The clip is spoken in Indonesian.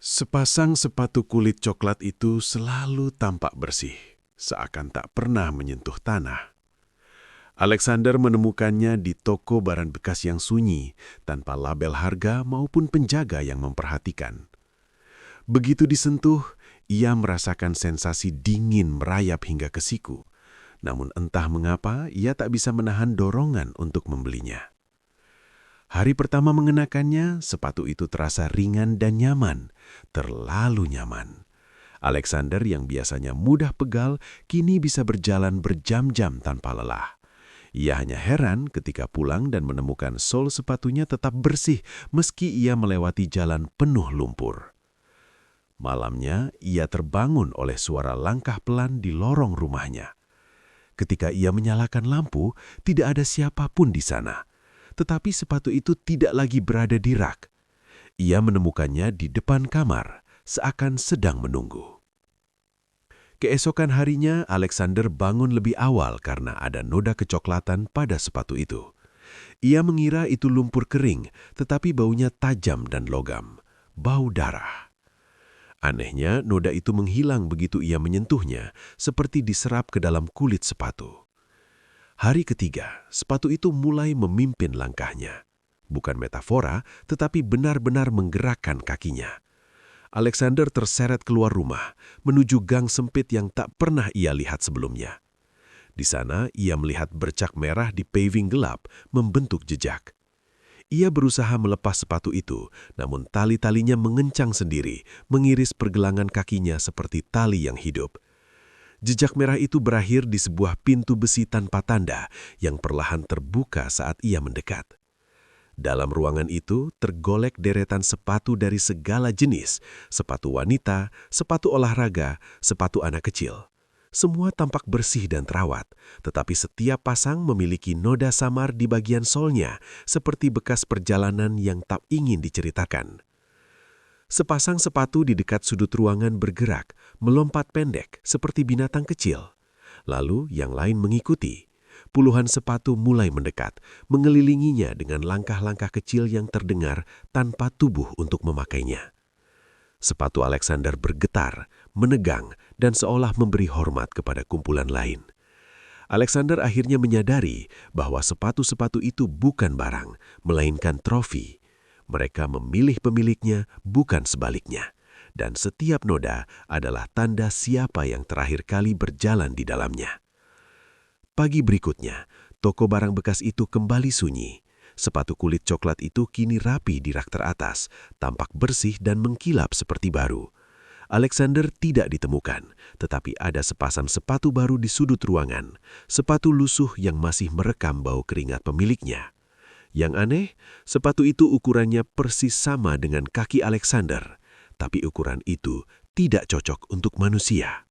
Sepasang sepatu kulit coklat itu selalu tampak bersih, seakan tak pernah menyentuh tanah. Alexander menemukannya di toko barang bekas yang sunyi, tanpa label harga maupun penjaga yang memperhatikan. Begitu disentuh, ia merasakan sensasi dingin merayap hingga ke siku. Namun entah mengapa, ia tak bisa menahan dorongan untuk membelinya. Hari pertama mengenakannya, sepatu itu terasa ringan dan nyaman, terlalu nyaman. Alexander yang biasanya mudah pegal, kini bisa berjalan berjam-jam tanpa lelah. Ia hanya heran ketika pulang dan menemukan sol sepatunya tetap bersih meski ia melewati jalan penuh lumpur. Malamnya, ia terbangun oleh suara langkah pelan di lorong rumahnya. Ketika ia menyalakan lampu, tidak ada siapapun di sana. Tetapi sepatu itu tidak lagi berada di rak. Ia menemukannya di depan kamar, seakan sedang menunggu. Keesokan harinya, Alexander bangun lebih awal karena ada noda kecoklatan pada sepatu itu. Ia mengira itu lumpur kering, tetapi baunya tajam dan logam. Bau darah. Anehnya, noda itu menghilang begitu ia menyentuhnya, seperti diserap ke dalam kulit sepatu. Hari ketiga, sepatu itu mulai memimpin langkahnya. Bukan metafora, tetapi benar-benar menggerakkan kakinya. Alexander terseret keluar rumah, menuju gang sempit yang tak pernah ia lihat sebelumnya. Di sana, ia melihat bercak merah di paving gelap, membentuk jejak. Ia berusaha melepas sepatu itu, namun tali-talinya mengencang sendiri, mengiris pergelangan kakinya seperti tali yang hidup. Jejak merah itu berakhir di sebuah pintu besi tanpa tanda yang perlahan terbuka saat ia mendekat. Dalam ruangan itu tergolek deretan sepatu dari segala jenis, sepatu wanita, sepatu olahraga, sepatu anak kecil. Semua tampak bersih dan terawat, tetapi setiap pasang memiliki noda samar di bagian solnya, seperti bekas perjalanan yang tak ingin diceritakan. Sepasang sepatu di dekat sudut ruangan bergerak, melompat pendek seperti binatang kecil. Lalu yang lain mengikuti. Puluhan sepatu mulai mendekat, mengelilinginya dengan langkah-langkah kecil yang terdengar tanpa tubuh untuk memakainya. Sepatu Alexander bergetar, menegang, dan seolah memberi hormat kepada kumpulan lain. Alexander akhirnya menyadari bahwa sepatu-sepatu itu bukan barang, melainkan trofi. Mereka memilih pemiliknya, bukan sebaliknya. Dan setiap noda adalah tanda siapa yang terakhir kali berjalan di dalamnya. Pagi berikutnya, toko barang bekas itu kembali sunyi. Sepatu kulit coklat itu kini rapi di rak teratas, tampak bersih dan mengkilap seperti baru. Alexander tidak ditemukan, tetapi ada sepasang sepatu baru di sudut ruangan, sepatu lusuh yang masih merekam bau keringat pemiliknya. Yang aneh, sepatu itu ukurannya persis sama dengan kaki Alexander, tapi ukuran itu tidak cocok untuk manusia.